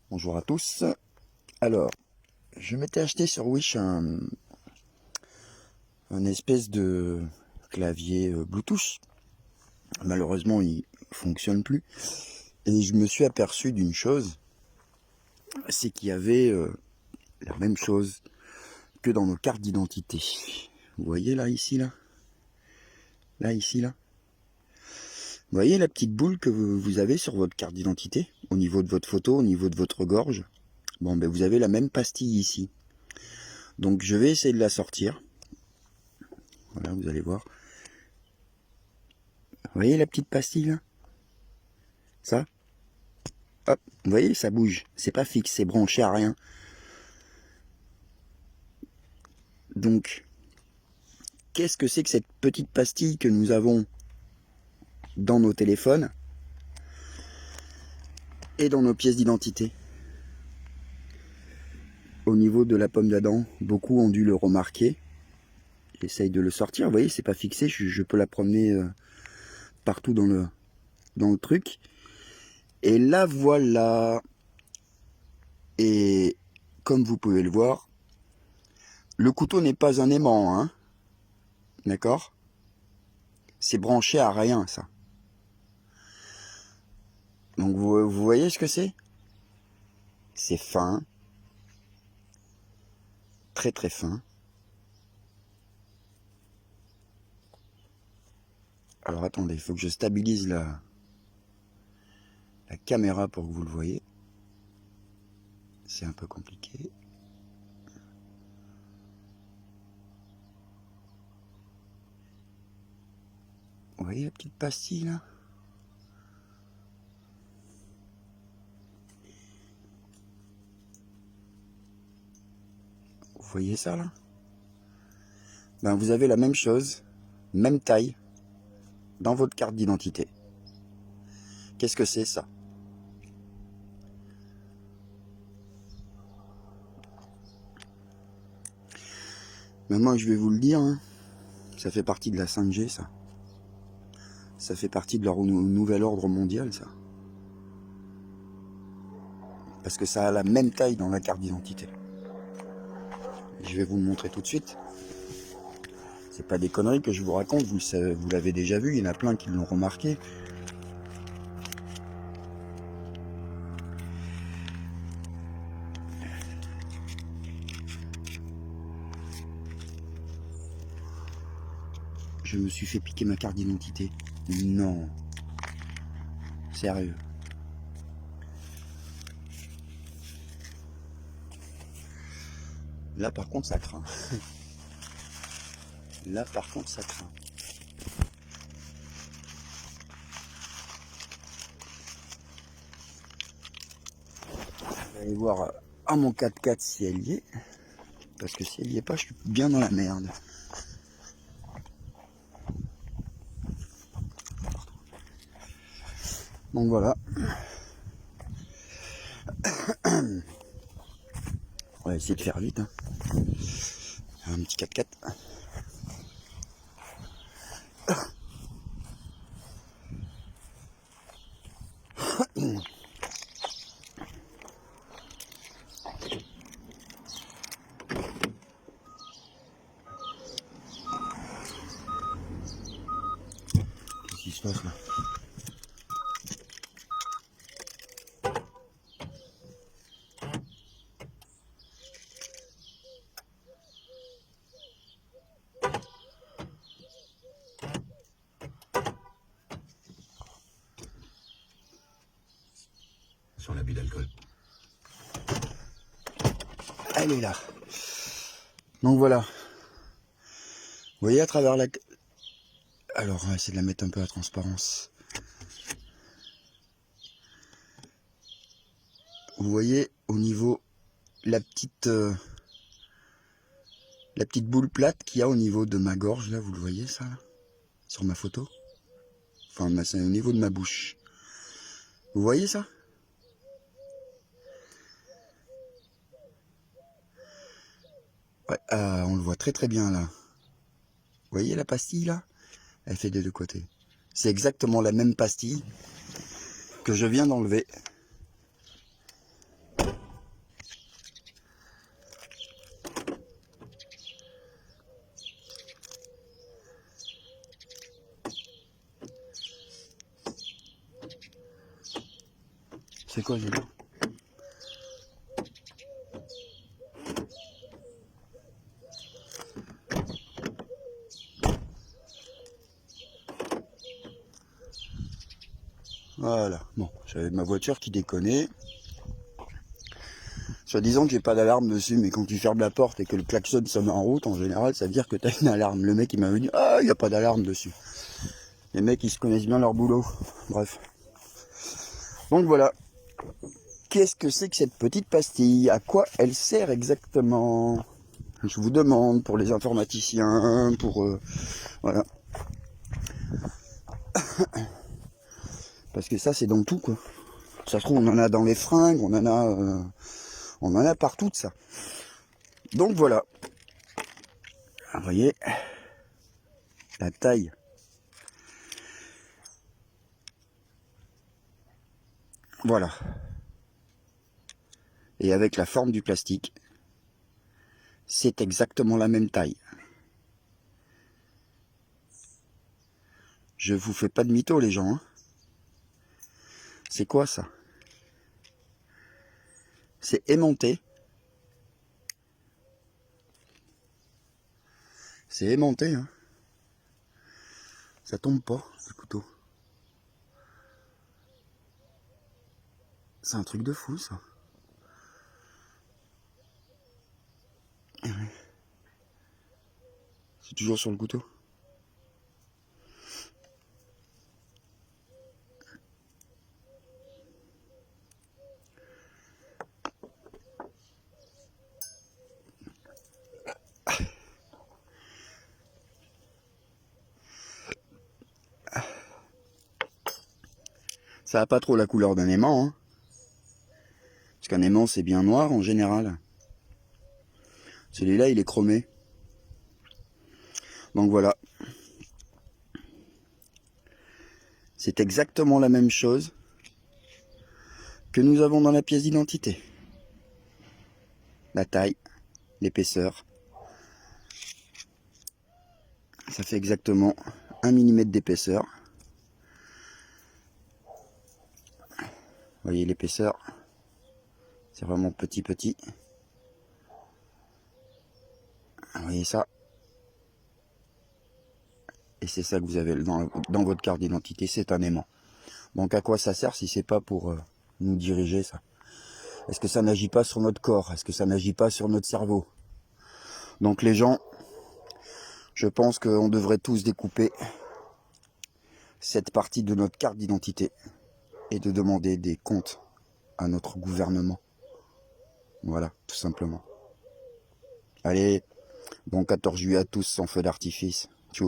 Bonjour à tous. Alors, je m'étais acheté sur Wish un espèce de clavier Bluetooth. Malheureusement, il fonctionne plus. Et je me suis aperçu d'une chose, c'est qu'il y avait la même chose que dans nos cartes d'identité. Vous voyez là, ici, là? Là, ici, là? Vous voyez la petite boule que vous avez sur votre carte d'identité, au niveau de votre photo, au niveau de votre gorge? Bon, ben vous avez la même pastille ici. Donc je vais essayer de la sortir. Voilà, vous allez voir. Vous voyez la petite pastille là? Ça? Hop, vous voyez, ça bouge. C'est pas fixe, c'est branché à rien. Donc, qu'est-ce que c'est que cette petite pastille que nous avons dans nos téléphones et dans nos pièces d'identité? Au niveau de la pomme d'Adam, beaucoup ont dû le remarquer. J'essaye de le sortir. Vous voyez, c'est pas fixé. Je peux la promener partout dans le truc. Et là, voilà. Et comme vous pouvez le voir, le couteau n'est pas un aimant, hein. D'accord? C'est branché à rien, ça. Donc vous voyez ce que c'est? C'est fin. Très très fin. Alors attendez, il faut que je stabilise la caméra pour que vous le voyez. C'est un peu compliqué. Vous voyez la petite pastille là? Vous voyez ça là? Ben vous avez la même chose, même taille, dans votre carte d'identité. Qu'est-ce que c'est ça? Mais moi je vais vous le dire, hein, ça fait partie de la 5G ça. Ça fait partie de leur nouvel ordre mondial ça. Parce que ça a la même taille dans la carte d'identité. Je vais vous le montrer tout de suite. C'est pas des conneries que je vous raconte, vous l'avez déjà vu, il y en a plein qui l'ont remarqué. Je me suis fait piquer ma carte d'identité. Non. Sérieux. Là par contre ça craint. Là par contre ça craint. Je vais aller voir à mon 4x4 si elle y est. Parce que si elle y est pas, je suis bien dans la merde. Donc voilà. On va essayer de faire vite. Hein. Un petit 4x4. Qu'est-ce qui se passe là? Sur l'abus d'alcool. Elle est là. Donc voilà. Vous voyez à travers la... Alors on va essayer de la mettre un peu à transparence. Vous voyez au niveau la petite boule plate qu'il y a au niveau de ma gorge là, vous le voyez ça là, sur ma photo? Enfin c'est au niveau de ma bouche. Vous voyez ça? Ouais, on le voit très très bien là. Vous voyez la pastille là? Elle fait des deux côtés. C'est exactement la même pastille que je viens d'enlever. C'est quoi, j'ai dit? Voilà, bon, j'avais ma voiture qui déconnait. Soit disant que j'ai pas d'alarme dessus, mais quand tu fermes la porte et que le klaxon sonne en route, en général, ça veut dire que t'as une alarme. Le mec, il m'avait dit, ah, il n'y a pas d'alarme dessus. Les mecs, ils se connaissent bien leur boulot. Bref. Donc voilà. Qu'est-ce que c'est que cette petite pastille? À quoi elle sert exactement? Je vous demande, pour les informaticiens, pour... voilà. Parce que ça, c'est dans tout, quoi. Ça se trouve, on en a dans les fringues, on en a partout de ça. Donc voilà. Vous voyez, la taille. Voilà. Et avec la forme du plastique, c'est exactement la même taille. Je vous fais pas de mytho, les gens. Hein. C'est quoi ça? C'est aimanté. C'est aimanté, hein. Ça tombe pas, ce couteau. C'est un truc de fou, ça. C'est toujours sur le couteau. Ça a pas trop la couleur d'un aimant, hein. Parce qu'un aimant, c'est bien noir en général. Celui-là, il est chromé. Donc voilà. C'est exactement la même chose que nous avons dans la pièce d'identité. La taille, l'épaisseur. Ça fait exactement 1 mm d'épaisseur. Vous voyez l'épaisseur, c'est vraiment petit. Vous voyez ça? Et c'est ça que vous avez dans votre carte d'identité, c'est un aimant. Donc à quoi ça sert si c'est pas pour nous diriger, ça? Est-ce que ça n'agit pas sur notre corps? Est-ce que ça n'agit pas sur notre cerveau? Donc les gens, je pense qu'on devrait tous découper cette partie de notre carte d'identité et de demander des comptes à notre gouvernement. Voilà, tout simplement. Allez, bon 14 juillet à tous sans feu d'artifice. Tchou.